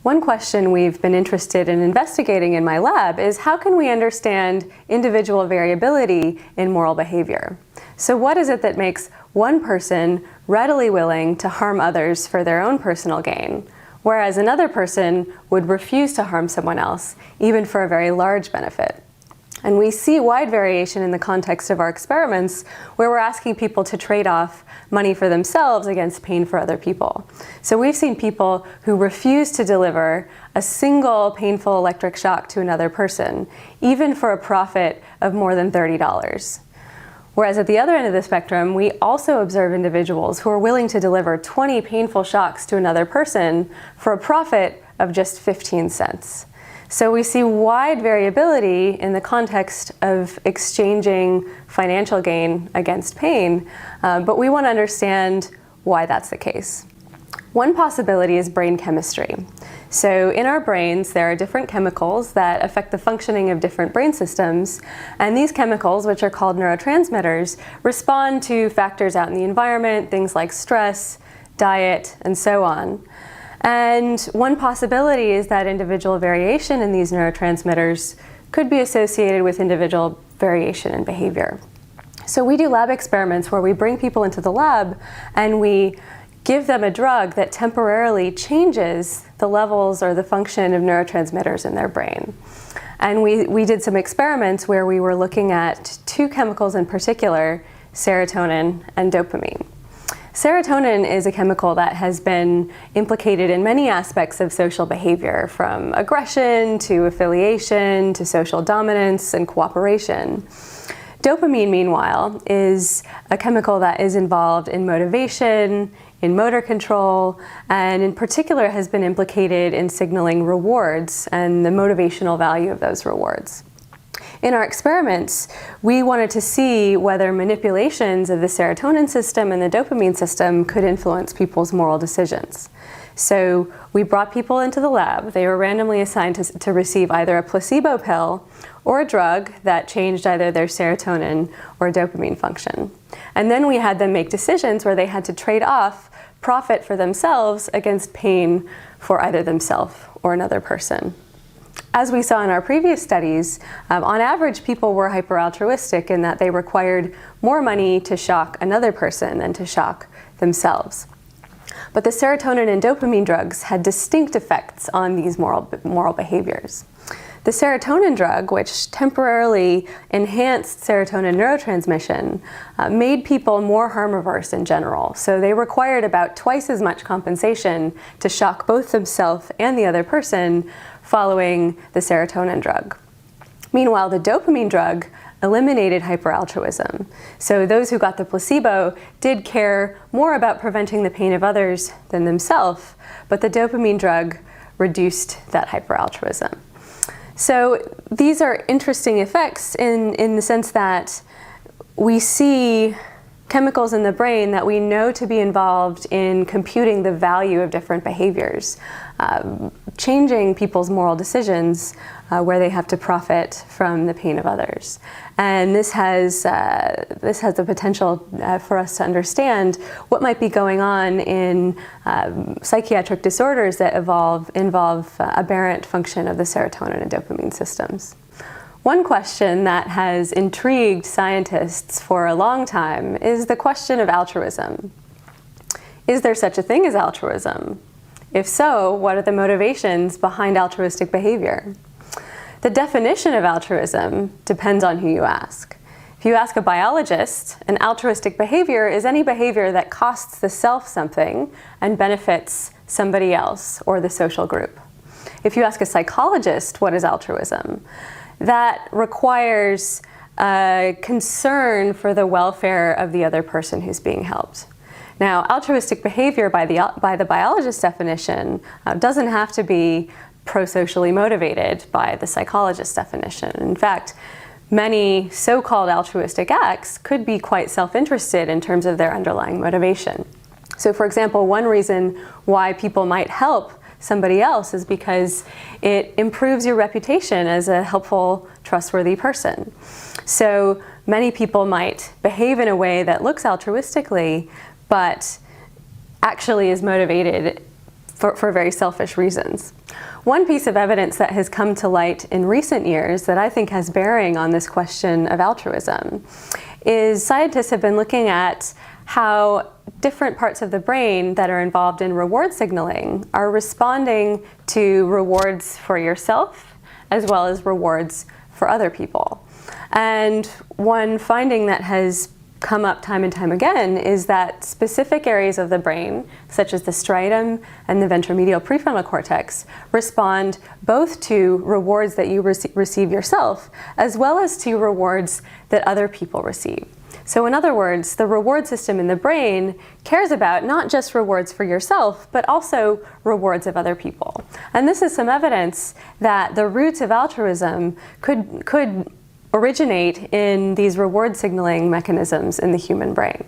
One question we've been interested in investigating in my lab is how can we understand individual variability in moral behavior? So what is it that makes one person readily willing to harm others for their own personal gain, whereas another person would refuse to harm someone else, even for a very large benefit? And we see wide variation in the context of our experiments where we're asking people to trade off money for themselves against pain for other people. So we've seen people who refuse to deliver a single painful electric shock to another person, even for a profit of more than $30. Whereas at the other end of the spectrum, we also observe individuals who are willing to deliver 20 painful shocks to another person for a profit of just 15 cents. So we see wide variability in the context of exchanging financial gain against pain, but we want to understand why that's the case. One possibility is brain chemistry. So in our brains, there are different chemicals that affect the functioning of different brain systems, and these chemicals, which are called neurotransmitters, respond to factors out in the environment, things like stress, diet, and so on. And one possibility is that individual variation in these neurotransmitters could be associated with individual variation in behavior. So we do lab experiments where we bring people into the lab and we give them a drug that temporarily changes the levels or the function of neurotransmitters in their brain. And we did some experiments where we were looking at two chemicals in particular, serotonin and dopamine. Serotonin is a chemical that has been implicated in many aspects of social behavior, from aggression to affiliation to social dominance and cooperation. Dopamine, meanwhile, is a chemical that is involved in motivation, in motor control, and in particular has been implicated in signaling rewards and the motivational value of those rewards. In our experiments, we wanted to see whether manipulations of the serotonin system and the dopamine system could influence people's moral decisions. So we brought people into the lab. They were randomly assigned to receive either a placebo pill or a drug that changed either their serotonin or dopamine function. And then we had them make decisions where they had to trade off profit for themselves against pain for either themselves or another person. As we saw in our previous studies, on average, people were hyper-altruistic in that they required more money to shock another person than to shock themselves. But the serotonin and dopamine drugs had distinct effects on these moral behaviors. The serotonin drug, which temporarily enhanced serotonin neurotransmission, made people more harm averse in general. So they required about twice as much compensation to shock both themselves and the other person following the serotonin drug. Meanwhile, the dopamine drug eliminated hyperaltruism. So those who got the placebo did care more about preventing the pain of others than themselves, but the dopamine drug reduced that hyperaltruism. So these are interesting effects in the sense that we see chemicals in the brain that we know to be involved in computing the value of different behaviors, changing people's moral decisions where they have to profit from the pain of others. And this has the potential for us to understand what might be going on in psychiatric disorders that involve aberrant function of the serotonin and dopamine systems. One question that has intrigued scientists for a long time is the question of altruism. Is there such a thing as altruism? If so, what are the motivations behind altruistic behavior? The definition of altruism depends on who you ask. If you ask a biologist, an altruistic behavior is any behavior that costs the self something and benefits somebody else or the social group. If you ask a psychologist, what is altruism? That requires concern for the welfare of the other person who's being helped. Now, altruistic behavior by the biologist's definition doesn't have to be pro-socially motivated by the psychologist's definition. In fact, many so-called altruistic acts could be quite self-interested in terms of their underlying motivation. So, for example, one reason why people might help somebody else is because it improves your reputation as a helpful, trustworthy person. So many people might behave in a way that looks altruistically, but actually is motivated for very selfish reasons. One piece of evidence that has come to light in recent years that I think has bearing on this question of altruism is scientists have been looking at how different parts of the brain that are involved in reward signaling are responding to rewards for yourself as well as rewards for other people. And one finding that has come up time and time again is that specific areas of the brain, such as the striatum and the ventromedial prefrontal cortex, respond both to rewards that you receive yourself, as well as to rewards that other people receive. So in other words, the reward system in the brain cares about not just rewards for yourself, but also rewards of other people. And this is some evidence that the roots of altruism could originate in these reward signaling mechanisms in the human brain.